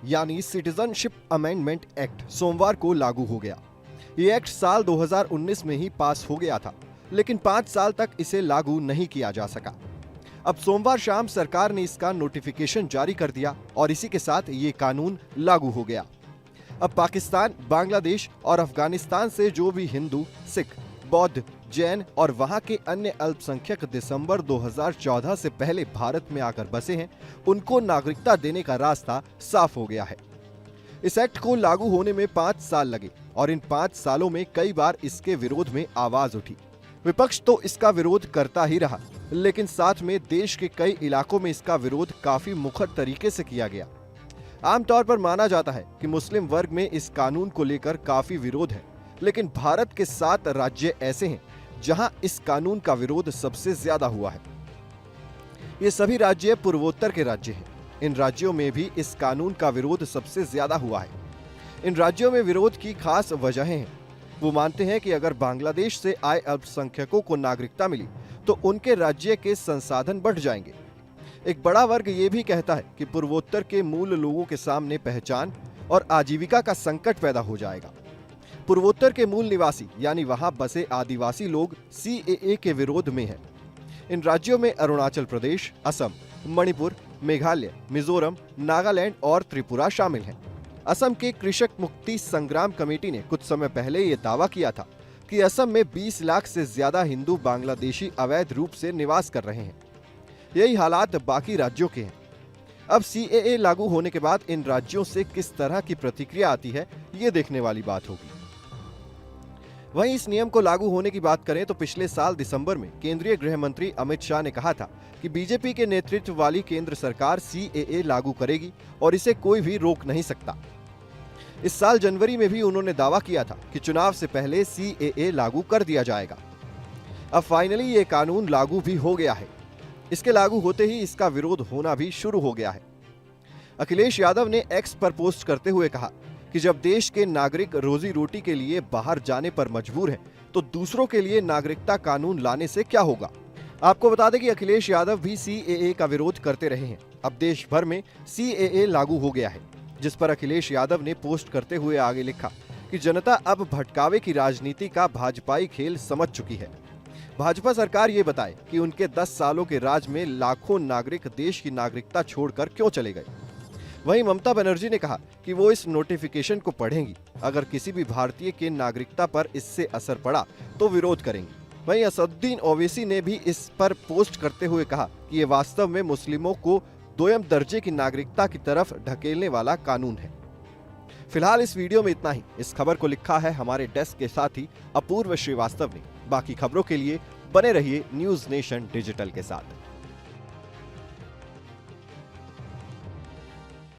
यानी citizenship amendment act सोमवार को लागू हो गया। ये एक्ट साल 2019 में ही पास हो गया था, लेकिन 5 साल तक इसे लागू नहीं किया जा सका। अब सोमवार शाम सरकार ने इसका नोटिफिकेशन जारी कर दिया और इसी के साथ ये कानून लागू हो गया। अब पाकिस्तान, बांग्लादेश और अफगानिस्तान से जो भी हिंदू, सिख, बौद्ध, जैन और वहां के अन्य अल्पसंख्यक दिसंबर 2014 से पहले भारत में आकर बसे हैं, उनको नागरिकता देने का रास्ता साफ हो गया है। इस एक्ट को लागू होने में 5 साल लगे और इन 5 सालों में कई बार इसके विरोध में आवाज उठी। विपक्ष तो इसका विरोध करता ही रहा, लेकिन साथ में देश के कई इलाकों में इसका विरोध काफी मुखर तरीके से किया गया। आमतौर पर माना जाता है कि मुस्लिम वर्ग में इस कानून को लेकर काफी विरोध है, लेकिन भारत के 7 राज्य ऐसे हैं जहां इस कानून का विरोध सबसे ज्यादा हुआ है। ये सभी राज्य पूर्वोत्तर के राज्य हैं। इन राज्यों में भी इस कानून का विरोध सबसे ज्यादा हुआ है। इन राज्यों में विरोध की खास वजहें हैं। वो मानते हैं कि अगर बांग्लादेश से आए अल्पसंख्यकों को नागरिकता मिली तो उनके राज्य के संसाधन बढ़ जाएंगे। एक बड़ा वर्ग ये भी कहता है कि पूर्वोत्तर के मूल लोगों के सामने पहचान और आजीविका का संकट पैदा हो जाएगा। पूर्वोत्तर के मूल निवासी यानी वहां बसे आदिवासी लोग सीएए के विरोध में हैं। इन राज्यों में अरुणाचल प्रदेश, असम, मणिपुर, मेघालय, मिजोरम, नागालैंड और त्रिपुरा शामिल हैं। असम के कृषक मुक्ति संग्राम कमेटी ने कुछ समय पहले ये दावा किया था कि असम में 20 लाख से ज्यादा हिंदू बांग्लादेशी अवैध रूप से निवास कर रहे हैं। यही हालात बाकी राज्यों के हैं। अब सीएए लागू होने के बाद इन राज्यों से किस तरह की प्रतिक्रिया आती है, ये देखने वाली बात होगी। वहीं इस नियम को लागू होने की बात करें तो पिछले साल दिसंबर में केंद्रीय गृह मंत्री अमित शाह ने कहा था कि बीजेपी के नेतृत्व वाली केंद्र सरकार सीएए लागू करेगी और इसे कोई भी रोक नहीं सकता। इस साल जनवरी में भी उन्होंने दावा किया था कि चुनाव से पहले सीएए लागू कर दिया जाएगा। अब फाइनली ये कानून लागू भी हो गया है। इसके लागू होते ही इसका विरोध होना भी शुरू हो गया है। अखिलेश यादव ने एक्स पर पोस्ट करते हुए कहा कि जब देश के नागरिक रोजी रोटी के लिए बाहर जाने पर मजबूर हैं, तो दूसरों के लिए नागरिकता कानून लाने से क्या होगा। आपको बता दें कि अखिलेश यादव भी सीएए का विरोध करते रहे हैं। अब देश भर में सीएए लागू हो गया है, जिस पर अखिलेश यादव ने पोस्ट करते हुए आगे लिखा कि जनता अब भटकावे की राजनीति का भाजपाई खेल समझ चुकी है। भाजपा सरकार ये बताए कि उनके 10 सालों के राज में लाखों नागरिक देश की नागरिकता छोड़कर क्यों चले गए। वहीं ममता बनर्जी ने कहा कि वो इस नोटिफिकेशन को पढ़ेंगी। अगर किसी भी भारतीय के नागरिकता पर इससे असर पड़ा तो विरोध करेंगी। वहीं असदुद्दीन ओवैसी ने भी इस पर पोस्ट करते हुए कहा कि ये वास्तव में मुस्लिमों को दोयम दर्जे की नागरिकता की तरफ ढकेलने वाला कानून है। फिलहाल इस वीडियो में इतना ही। इस खबर को लिखा है हमारे डेस्क के साथी अपूर्व श्रीवास्तव ने। बाकी खबरों के लिए बने रहिए न्यूज़ नेशन डिजिटल के साथ।